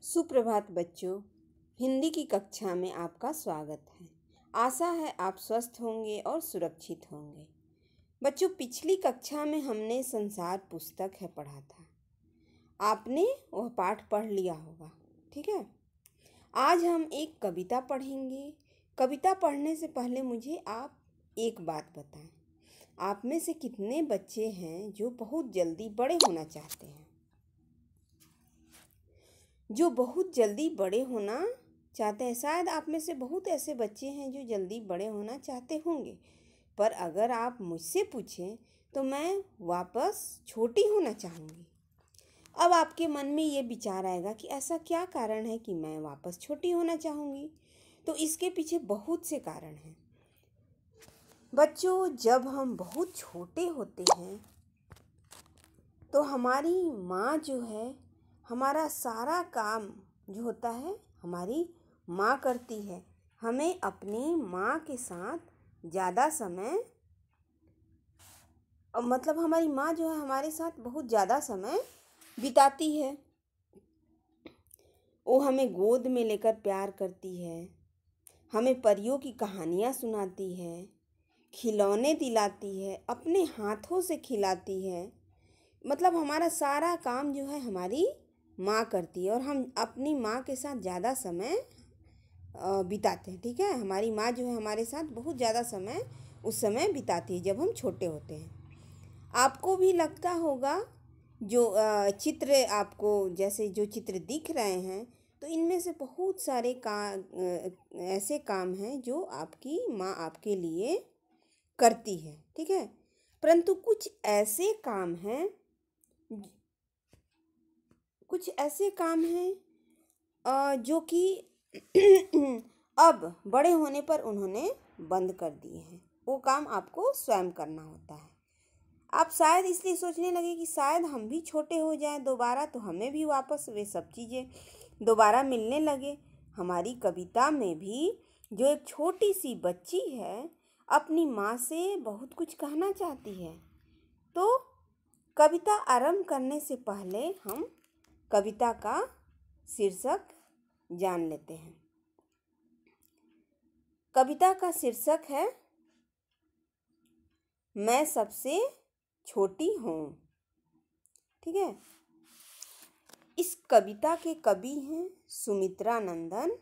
सुप्रभात बच्चों। हिंदी की कक्षा में आपका स्वागत है। आशा है आप स्वस्थ होंगे और सुरक्षित होंगे। बच्चों, पिछली कक्षा में हमने संसार पुस्तक है पढ़ा था। आपने वह पाठ पढ़ लिया होगा, ठीक है। आज हम एक कविता पढ़ेंगे। कविता पढ़ने से पहले मुझे आप एक बात बताएं। आप में से कितने बच्चे हैं जो बहुत जल्दी बड़े होना चाहते हैं? जो बहुत जल्दी बड़े होना चाहते हैं। शायद आप में से बहुत ऐसे बच्चे हैं जो जल्दी बड़े होना चाहते होंगे, पर अगर आप मुझसे पूछें तो मैं वापस छोटी होना चाहूँगी। अब आपके मन में ये विचार आएगा कि ऐसा क्या कारण है कि मैं वापस छोटी होना चाहूँगी। तो इसके पीछे बहुत से कारण हैं। बच्चों, जब हम बहुत छोटे होते हैं तो हमारी माँ जो है, हमारा सारा काम जो होता है हमारी माँ करती है। हमें अपनी माँ के साथ ज़्यादा समय मतलब हमारी माँ जो है हमारे साथ बहुत ज़्यादा समय बिताती है। वो हमें गोद में लेकर प्यार करती है, हमें परियों की कहानियाँ सुनाती है, खिलौने दिलाती है, अपने हाथों से खिलाती है। मतलब हमारा सारा काम जो है हमारी माँ करती है और हम अपनी माँ के साथ ज़्यादा समय बिताते हैं, ठीक है। हमारी माँ जो है हमारे साथ बहुत ज़्यादा समय उस समय बिताती है जब हम छोटे होते हैं। आपको भी लगता होगा जो चित्र आपको जैसे जो चित्र दिख रहे हैं, तो इनमें से बहुत सारे ऐसे काम हैं जो आपकी माँ आपके लिए करती है, ठीक है। परंतु कुछ ऐसे काम हैं जो कि अब बड़े होने पर उन्होंने बंद कर दिए हैं। वो काम आपको स्वयं करना होता है। आप शायद इसलिए सोचने लगे कि शायद हम भी छोटे हो जाएं दोबारा, तो हमें भी वापस वे सब चीज़ें दोबारा मिलने लगे। हमारी कविता में भी जो एक छोटी सी बच्ची है अपनी माँ से बहुत कुछ कहना चाहती है। तो कविता आरंभ करने से पहले हम कविता का शीर्षक जान लेते हैं। कविता का शीर्षक है मैं सबसे छोटी हूँ, ठीक है। इस कविता के कवि हैं सुमित्रा नंदन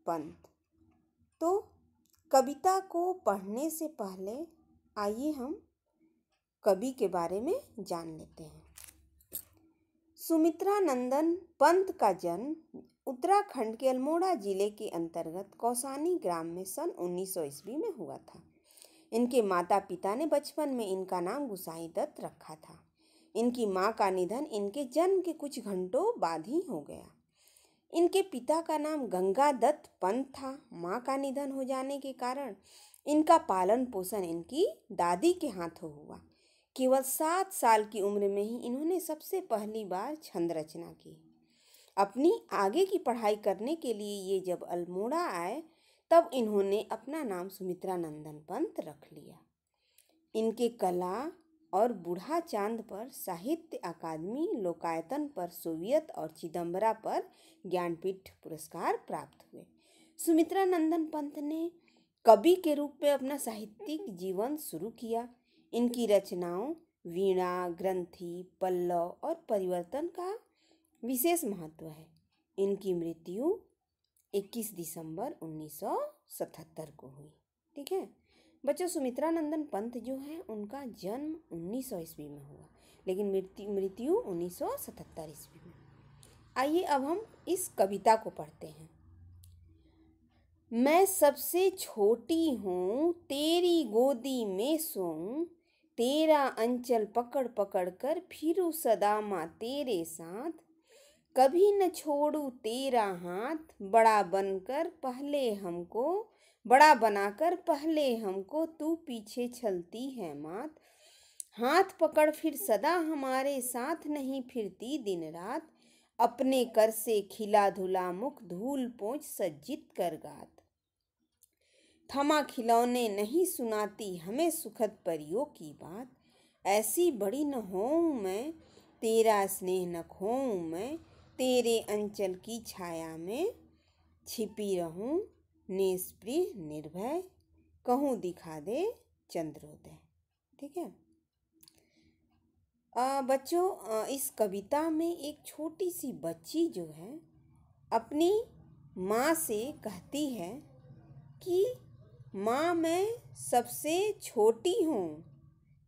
पंत। तो कविता को पढ़ने से पहले आइए हम कवि के बारे में जान लेते हैं। सुमित्रा नंदन पंत का जन्म उत्तराखंड के अल्मोड़ा जिले के अंतर्गत कौसानी ग्राम में सन 1900 ईस्वी में हुआ था। इनके माता पिता ने बचपन में इनका नाम गुसाई दत्त रखा था। इनकी माँ का निधन इनके जन्म के कुछ घंटों बाद ही हो गया। इनके पिता का नाम गंगा दत्त पंत था। माँ का निधन हो जाने के कारण इनका पालन पोषण इनकी दादी के हाथों हुआ। केवल 7 साल की उम्र में ही इन्होंने सबसे पहली बार छंद रचना की। अपनी आगे की पढ़ाई करने के लिए ये जब अल्मोड़ा आए तब इन्होंने अपना नाम सुमित्रा नंदन पंत रख लिया। इनके कला और बूढ़ा चांद पर साहित्य अकादमी, लोकायतन पर सोवियत और चिदम्बरा पर ज्ञानपीठ पुरस्कार प्राप्त हुए। सुमित्रा नंदन पंत ने कवि के रूप में अपना साहित्यिक जीवन शुरू किया। इनकी रचनाओं वीणा, ग्रंथि, पल्लव और परिवर्तन का विशेष महत्व है। इनकी मृत्यु 21 दिसंबर 1977 को हुई, ठीक है। बच्चों, सुमित्रा नंदन पंत जो है उनका जन्म 1900 ईस्वी में हुआ, लेकिन मृत्यु 1977 ईस्वी में। आइए अब हम इस कविता को पढ़ते हैं। मैं सबसे छोटी हूँ, तेरी गोदी में सोऊं, तेरा अंचल पकड़ पकड़ कर फिरूं सदा माँ तेरे साथ, कभी न छोड़ू तेरा हाथ, बड़ा बनाकर पहले हमको तू पीछे चलती है मात, हाथ पकड़ फिर सदा हमारे साथ, नहीं फिरती दिन रात, अपने कर से खिला धुला मुख, धूल पोंछ सज्जित कर गात, थमा खिलौने नहीं सुनाती हमें सुखद परियों की बात, ऐसी बड़ी न होऊं मैं, तेरा स्नेह न खोऊं मैं, तेरे अंचल की छाया में छिपी रहूं निस्पृह निर्भय, कहूँ दिखा दे चंद्रोदय। ठीक है। बच्चों, इस कविता में एक छोटी सी बच्ची जो है अपनी माँ से कहती है कि माँ मैं सबसे छोटी हूँ,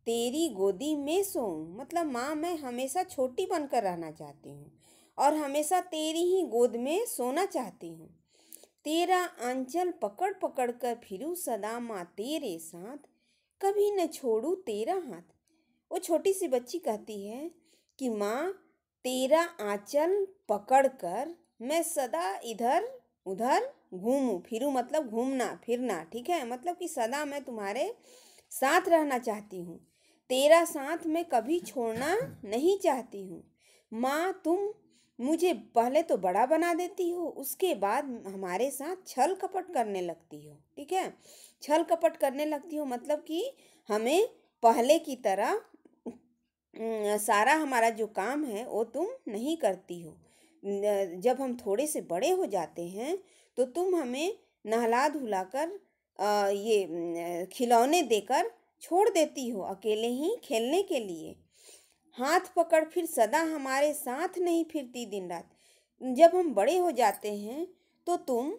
तेरी गोदी में सोऊं। मतलब माँ मैं हमेशा छोटी बनकर रहना चाहती हूँ और हमेशा तेरी ही गोद में सोना चाहती हूँ। तेरा आंचल पकड़ पकड़ कर फिरूं सदा माँ तेरे साथ, कभी न छोड़ू तेरा हाथ। वो छोटी सी बच्ची कहती है कि माँ तेरा आंचल पकड़कर मैं सदा इधर उधर घूमूं फिरूं, मतलब घूमना फिरना। ठीक है, मतलब कि सदा मैं तुम्हारे साथ रहना चाहती हूँ, तेरा साथ मैं कभी छोड़ना नहीं चाहती हूँ। माँ तुम मुझे पहले तो बड़ा बना देती हो, उसके बाद हमारे साथ छल कपट करने लगती हो। ठीक है, छल कपट करने लगती हो मतलब कि हमें पहले की तरह सारा हमारा जो काम है वो तुम नहीं करती हो। जब हम थोड़े से बड़े हो जाते हैं तो तुम हमें नहला धुलाकर ये खिलौने देकर छोड़ देती हो अकेले ही खेलने के लिए। हाथ पकड़ फिर सदा हमारे साथ नहीं फिरती दिन रात। जब हम बड़े हो जाते हैं तो तुम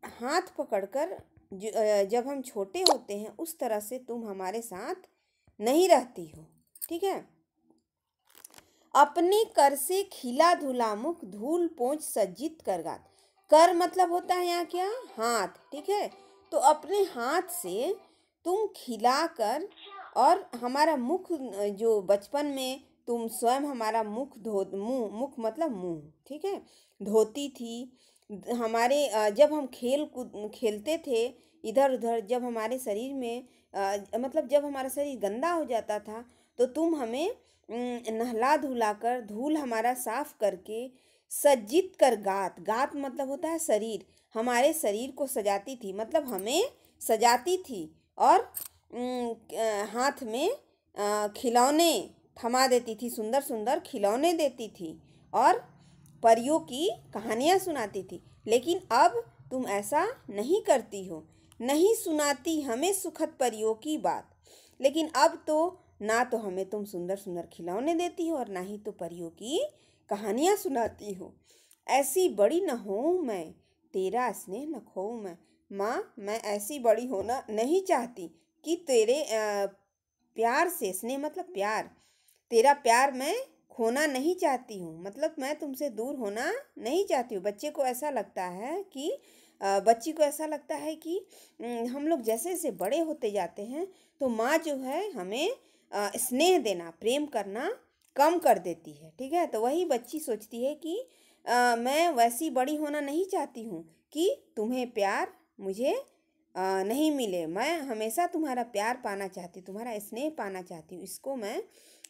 हाथ पकड़कर जब हम छोटे होते हैं उस तरह से तुम हमारे साथ नहीं रहती हो। ठीक है। अपने कर से खिला धुला मुख, धूल पोंछ सज्जित कर गात। कर मतलब होता है यहाँ क्या, हाथ। ठीक है, तो अपने हाथ से तुम खिलाकर और हमारा मुख, जो बचपन में तुम स्वयं हमारा मुख मुख मतलब मुंह, ठीक है, धोती थी। हमारे जब हम खेलते थे इधर उधर, जब हमारे शरीर में मतलब जब हमारा शरीर गंदा हो जाता था तो तुम हमें नहला धुलाकर धूल हमारा साफ करके सज्जित कर गात। गात मतलब होता है शरीर, हमारे शरीर को सजाती थी, मतलब हमें सजाती थी। और हाथ में खिलौने थमा देती थी, सुंदर सुंदर खिलौने देती थी और परियों की कहानियाँ सुनाती थी। लेकिन अब तुम ऐसा नहीं करती हो, नहीं सुनाती हमें सुखद परियों की बात। लेकिन अब तो ना तो हमें तुम सुंदर सुंदर खिलौने देती हो और ना ही तो परियों की कहानियाँ सुनाती हो। ऐसी बड़ी न होऊं मैं, तेरा स्नेह न खोऊं मैं। माँ मैं ऐसी बड़ी होना नहीं चाहती कि तेरे प्यार से, स्नेह मतलब प्यार, तेरा प्यार मैं खोना नहीं चाहती हूँ, मतलब मैं तुमसे दूर होना नहीं चाहती हूँ। बच्चे को ऐसा लगता है कि बच्ची को ऐसा लगता है कि हम लोग जैसे जैसे बड़े होते जाते हैं तो माँ जो है हमें स्नेह देना, प्रेम करना कम कर देती है। ठीक है, तो वही बच्ची सोचती है कि मैं वैसी बड़ी होना नहीं चाहती हूँ कि तुम्हें प्यार मुझे नहीं मिले। मैं हमेशा तुम्हारा प्यार पाना चाहती हूँ, तुम्हारा स्नेह पाना चाहती हूँ, इसको मैं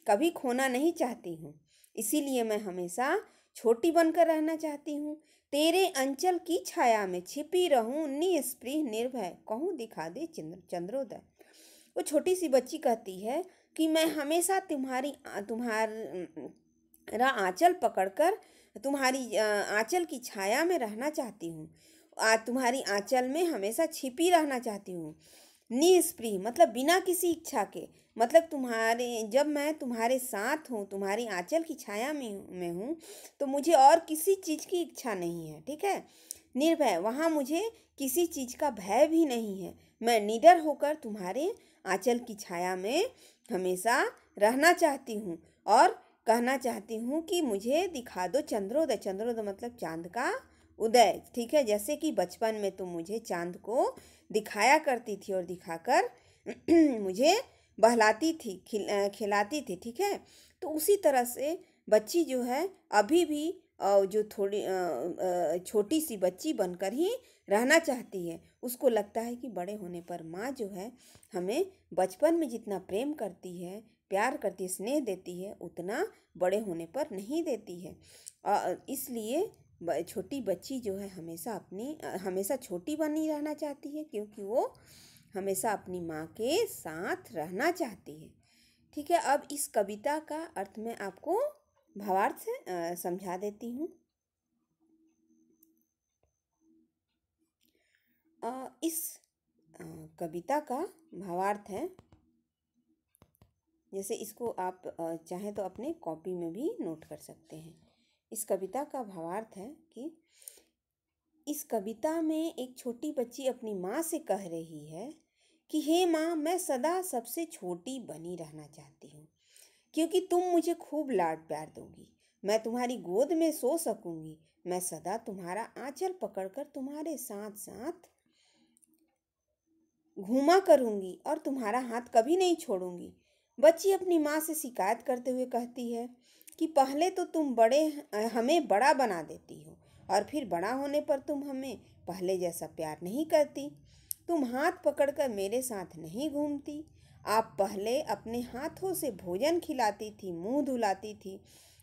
कभी खोना नहीं चाहती हूँ। इसीलिए मैं हमेशा छोटी बनकर रहना चाहती हूँ। तेरे अंचल की छाया में छिपी रहूं निस्पृह निर्भय, कहूँ दिखा दे चंद्रोदय। वो छोटी सी बच्ची कहती है कि मैं हमेशा तुम्हारा आंचल पकड़कर तुम्हारी आंचल की छाया में रहना चाहती हूँ, तुम्हारी आंचल में हमेशा छिपी रहना चाहती हूँ। निस्पृह मतलब बिना किसी इच्छा के, मतलब तुम्हारे, जब मैं तुम्हारे साथ हूँ, तुम्हारी आंचल की छाया में हूँ तो मुझे और किसी चीज़ की इच्छा नहीं है। ठीक है। निर्भय, वहाँ मुझे किसी चीज़ का भय भी नहीं है। मैं निडर होकर तुम्हारे आंचल की छाया में हमेशा रहना चाहती हूँ और कहना चाहती हूँ कि मुझे दिखा दो चंद्रोदय। चंद्रोदय मतलब चांद का उदय। ठीक है, जैसे कि बचपन में तुम मुझे चांद को दिखाया करती थी और दिखाकर मुझे बहलाती थी, खिलाती थी। ठीक है, तो उसी तरह से बच्ची जो है अभी भी जो थोड़ी छोटी सी बच्ची बनकर ही रहना चाहती है। उसको लगता है कि बड़े होने पर माँ जो है हमें बचपन में जितना प्रेम करती है, प्यार करती है, स्नेह देती है, उतना बड़े होने पर नहीं देती है। इसलिए छोटी बच्ची जो है हमेशा छोटी बनी रहना चाहती है, क्योंकि वो हमेशा अपनी माँ के साथ रहना चाहती है। ठीक है, अब इस कविता का अर्थ मैं आपको भावार्थ से समझा देती हूँ। इस कविता का भावार्थ है, जैसे इसको आप चाहें तो अपने कॉपी में भी नोट कर सकते हैं। इस कविता का भावार्थ है कि इस कविता में एक छोटी बच्ची अपनी माँ से कह रही है कि हे माँ, मैं सदा सबसे छोटी बनी रहना चाहती हूँ, क्योंकि तुम मुझे खूब लाड प्यार दोगी। मैं तुम्हारी गोद में सो सकूंगी। मैं सदा तुम्हारा आंचल पकड़कर तुम्हारे साथ साथ घूमा करूंगी और तुम्हारा हाथ कभी नहीं छोड़ूंगी। बच्ची अपनी माँ से शिकायत करते हुए कहती है कि पहले तो तुम हमें बड़ा बना देती हो, और फिर बड़ा होने पर तुम हमें पहले जैसा प्यार नहीं करती। तुम हाथ पकड़कर मेरे साथ नहीं घूमती। आप पहले अपने हाथों से भोजन खिलाती थी, मुंह धुलाती थी,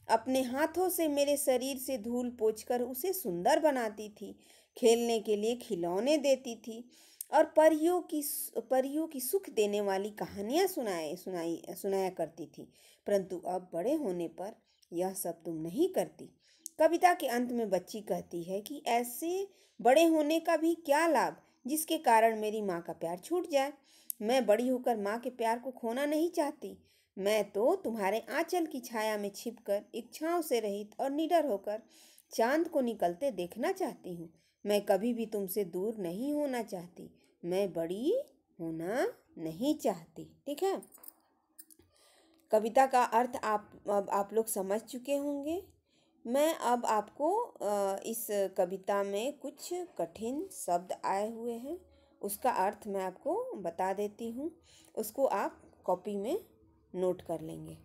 अपने हाथों से मेरे शरीर से धूल पोंछकर उसे सुंदर बनाती थी, खेलने के लिए खिलौने देती थी और परियों की सुख देने वाली कहानियां सुनाया करती थी। परंतु अब बड़े होने पर यह सब तुम नहीं करती। कविता के अंत में बच्ची कहती है कि ऐसे बड़े होने का भी क्या लाभ, जिसके कारण मेरी माँ का प्यार छूट जाए। मैं बड़ी होकर माँ के प्यार को खोना नहीं चाहती। मैं तो तुम्हारे आंचल की छाया में छिपकर, इच्छाओं से रहित और निडर होकर चांद को निकलते देखना चाहती हूँ। मैं कभी भी तुमसे दूर नहीं होना चाहती। मैं बड़ी होना नहीं चाहती। ठीक है। कविता का अर्थ अब आप लोग समझ चुके होंगे। मैं अब आपको इस कविता में कुछ कठिन शब्द आए हुए हैं, उसका अर्थ मैं आपको बता देती हूँ। उसको आप कॉपी में नोट कर लेंगे।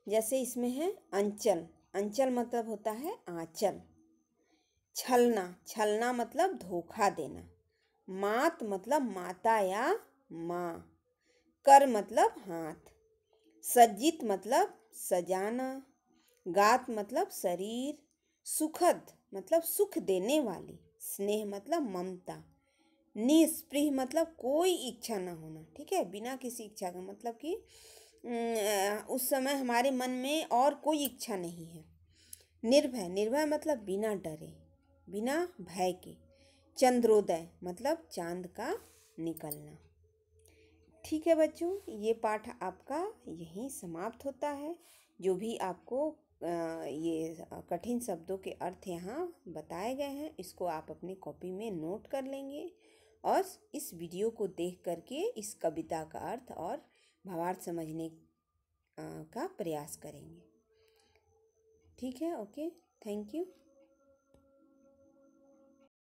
जैसे इसमें है अंचल। अंचल मतलब होता है आंचल। छलना, छलना मतलब धोखा देना। मात मतलब माता या माँ। कर मतलब हाथ। सज्जित मतलब सजाना। गात मतलब शरीर। सुखद मतलब सुख देने वाली। स्नेह मतलब ममता। निस्पृह मतलब कोई इच्छा ना होना। ठीक है, बिना किसी इच्छा का, मतलब कि उस समय हमारे मन में और कोई इच्छा नहीं है। निर्भय, निर्भय मतलब बिना डरे, बिना भय के। चंद्रोदय मतलब चांद का निकलना। ठीक है बच्चों, ये पाठ आपका यहीं समाप्त होता है। जो भी आपको ये कठिन शब्दों के अर्थ यहाँ बताए गए हैं, इसको आप अपनी कॉपी में नोट कर लेंगे और इस वीडियो को देख करके इस कविता का अर्थ और भावार्थ समझने का प्रयास करेंगे। ठीक है, ओके, थैंक यू।